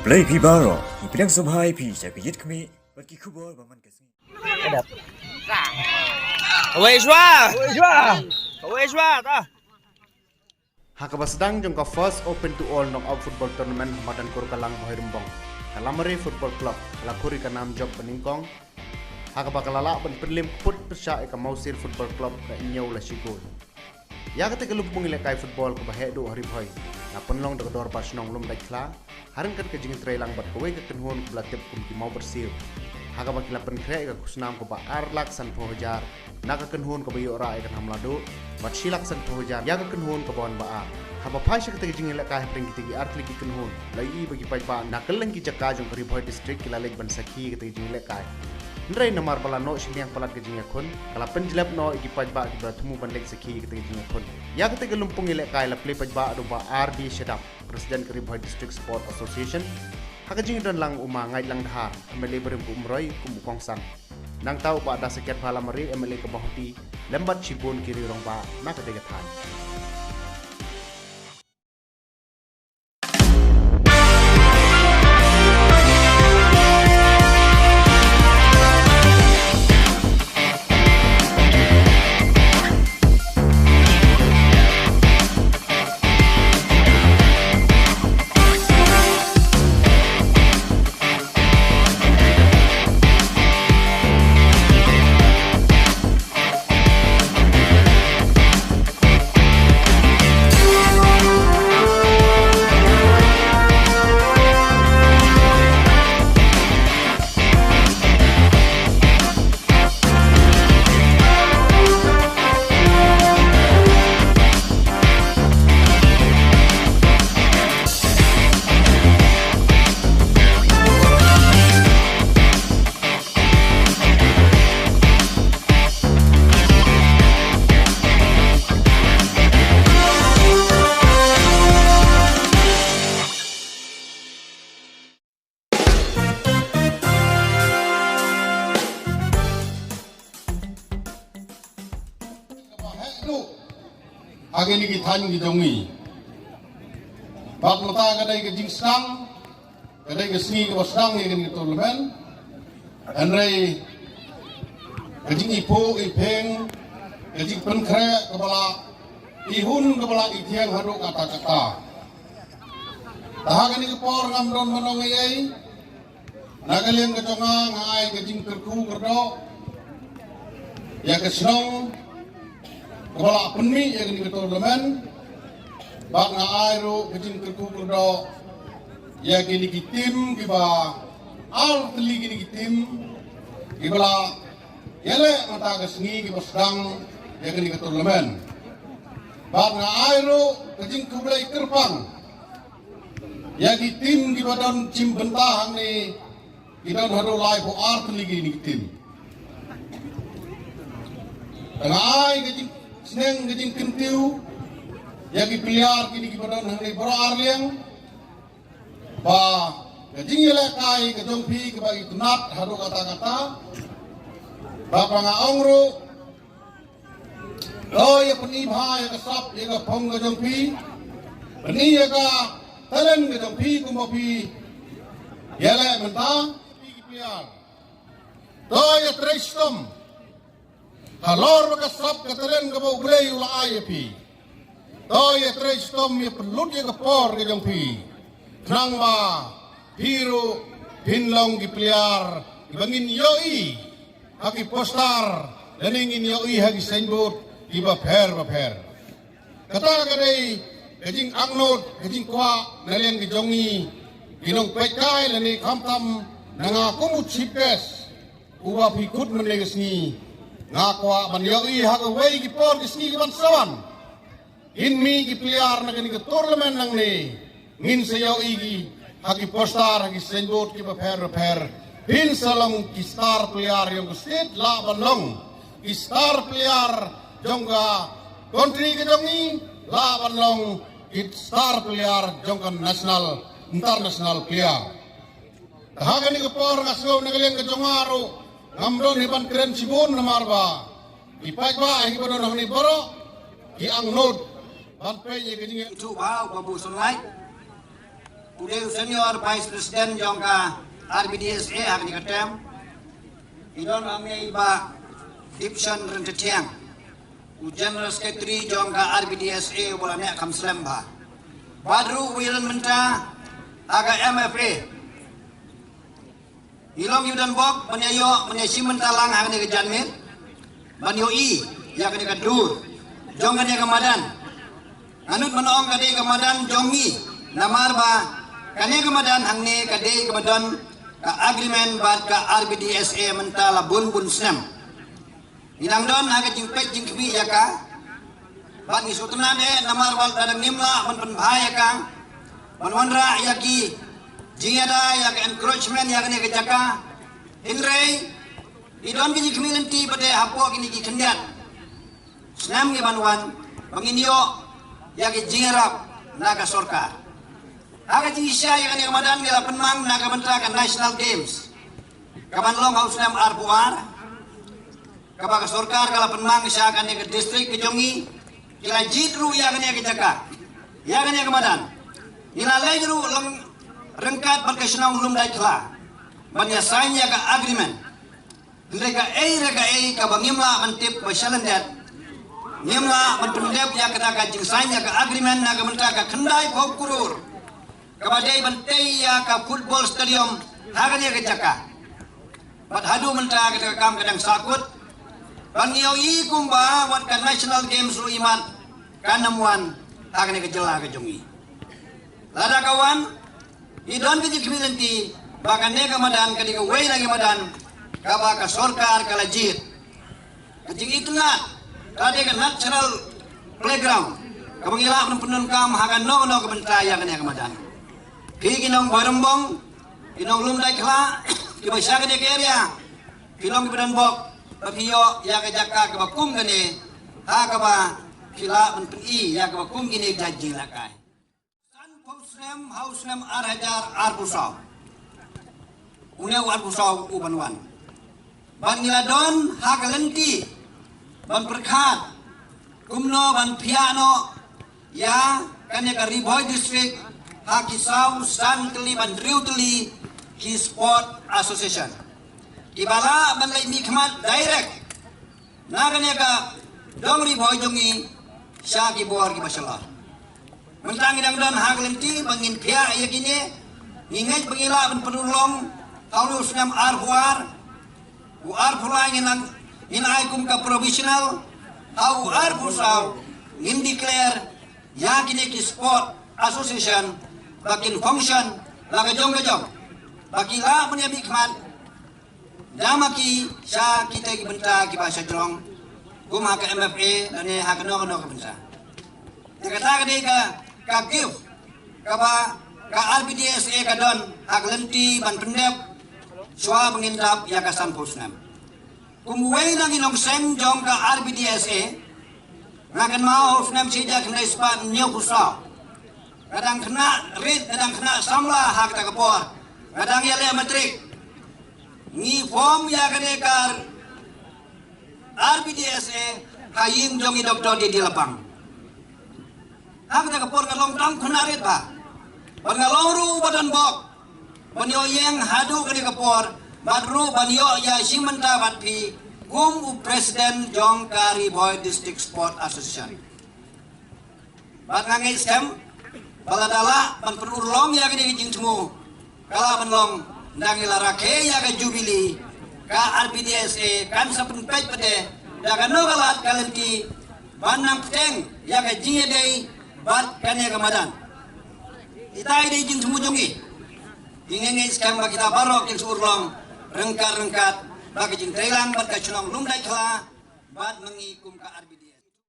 play pi baro ipilak sobhai pi jabi yit kmi baki khubor baman kasi Away Shwa ta. Hakabasdang jong ka first open to all knockout football tournament hamadan kurkalang Bohirumbong. Kalamari Football Club lakuri ka nam job peningkong. Hakabakalala ban prelim put persya ka Mausir Football Club ka inyaw la sigol. Ya kate kalumpung ilakay football ka bahedo hari bhoy. Na penlong da dor pasnong lum daikla. Haran kan ka jingin trailang bat kowe ka kenhon ka blatep kum ki mau bersir. Hakabakila penkre ka kusnam ko ba arlak san pohojar. Naga kenhon ka bayo ra ikan hamlado. Bat silak san pohojar ya ka kenhon ka bawan ba. Haba phasha ka jingin ilakay pring ki artli ki kenhon. Lai bagi pai ba nakaleng ki jakka jong ri bhoy district ki lalek ban sakhi ka jingin ilakay. Ndrai namar bala no siniang palat ke jinga kon kala penjlap no iki pajba ki bertemu bandek sekhi ke jinga kon ya ke lumpung ile kai la play pajba do ba RD Shedap Presiden Keri Bhoy District Sport Association haka jinga don lang uma ngai lang dhar MLA berim ku umroi ku mukongsan nang tau ba da sekiat phala mari MLA ke bahti lembat cibun kiri rong ba na ke than Ageni ki than ki jongi bak mata kadai ke jingsang kadai ke sni ke wasang ni ke tournament anrei ke jing ipo ipeng ke jing penkre kepala ihun kepala ithiang hadu kata-kata tahagani ke por ngamdon manong ai nagaleng ke jonga ngai ke jing kerku kerdo ya ke snong kepala penmi yang di tournament bak na aero kecing kerku kerdo ya gini tim kiba al teli gini tim kibala yele mata kesengi kiba sedang ya gini tournament bak na aero kecing kubelai kerpang ya tim kiba don cim bentah ni kita haro lai po al teli gini tim tengai kecing seneng gejing kentiu ya ki piar kini ki badon hang bro arliang ba gejing ile kai ke jong pi ke bagi tunat hadu kata-kata ba panga ongro lo ya peni bha ya kasap ya ka phong ke jong pi peni ya ka talen ke jong pi ku mo pi ya le menta ki piar to ya trestom kalor makasap kateren ka mo ublay ula ayapi to ya trestom ya pelut ya kapor ka jong pi nang ba hiro pinlong gipliar ibangin yoi haki postar daningin yoi haki signboard iba per kata kadai kajing angnot kajing kwa nalian gijongi ginong pekai lani kamtam nangakumut sipes uba pikut menegas ni ngakwa manyoi hagaway gipor gisni gibansawan inmi gipliar na gani tournament nang ni ngin sayaw igi hagi postar hagi signboard ki per pin salong ki star player yung state laban long ki star player jongga country ke jongi laban long ki star player jongga national international player hagani gipor ngaso nagaleng ke jongaro ngamdon hiban keren sibun namarba ipai ba hiban nang ni boro ki angnod ban pe ye ke jinge Chu bao qua bù xuân lái Udah senior vice president jongka RBDSA hak ni katem. Idon kami iba Dipson Rentetiang. General Secretary jongka RBDSA bola nek kam Selemba. Badru Wiran Menta aga MFA. Ilong yudan bok menyayo menyasimen talang hak ni kejanmir. Banyo I ya kini kadur. Jongka ni kemadan. Anut menoong kade kemadan jongi namar ba kane kemadan hangne kade kemadan ka agreement bat ka RBDSA mentala bun snem. Inang don haga jingpet jingkbi ya ka. Bat ni sutuna de namar wal dadang nimla men bahaya ka. Manwanra ya ki jingada ya ka encroachment ya kane kejaka. Inrei idon ki community pade hapo kini ki kendiat. Snem ki banwan panginyo ya ki jingarap naga sorka. Aga jingisya ya kani kamadan gila penmang naga bentakan national games. Kapan long haus nam arpuar. Kapan sorkar kala penmang siya kani ke distrik ke jongi. Gila jitru ya kani ke jaka. Ya kani kamadan. Gila lejru long rengkat berkesenang lum dai kela. Banyasanya ka agreement. Reka A kabangimla mentip basyalandat. Nimla mentundep ya kena kajing sanya ke agreement naga mentah ke kendai kau kurur. Kabadai bentai ya ke football stadium haganya ke jaka. Bat hadu mentah ke kam kadang sakut. Bangiau I kumba wat ke national games lu iman kanamuan haganya ke jelah ke jongi. Lada kawan idon ke community bahkan nega madan ke dika way lagi madan kabaka sorkar kalajit. Kajing itu nak tadi kan natural playground. Kabangila penun kam hagan no kebentaya kan yang kemadan. Ki kinong barembong, kinong lumdai kela, ki basya ke area. Kilong ki badan bok, papiyo ya ke jaka ke bakum kene. Ha ka ba kila penun I ya ke bakum kini jaji lakai. San hausnem arhajar arbusau. Uneu arbusau ubanwan. Bangila don ha kalenti. Ban perkat kumno ban piano ya kanya ka Riboy district hakisau san teli ban riu teli ki sport association ibala ban lai mikmat direct na kanya ka dong Riboy jongi sya ki bor ki masalah mentang idang don haglenti bangin pia ya kini ingat pengila ban penulong haulus nam arhuar u arhulai nang inaikum ka provisional au arbusau in declare ya kini ki sport association bakin function laga jong bagi la punya bikman dama ki sa kita ki benta ki bahasa jong guma ka MFA dan ha ka no ka benta dikata ka give ka ba ka RBDSA ka don haglenti ban pendep swa pengindap ya ka san posnam. Kumuway lang inong sem jong ka RBDSA ngakan mau senam sejak kena ispan nyo pusaw kadang kena rit kadang kena samla hak ta kapor kadang yale matrik ni form ya kanekar RBDSA kayim jong i doktor di lapang hak ta kapor kalong tang kena rit ba bangalong ru badan bok banyo yang hadu kani kapor badru banyo ya simenta batpi kum Presiden Jong Kari Boy District Sport Association. Bat ngangai stem baladala ban perulong ya kini kijing temu kala banlong ndangi larake ya ka jubili ka RBDSA kan sapen pej pede daga no kalat kalenti banang peteng ya ka jinge dei bat kan ya kamadan. Itai dei jing temu jongi. Ingenge skem ba kita barok kin surlong rengkat bagi jing trailang bat ka chunong lumdai kala bat mengikum ka RBD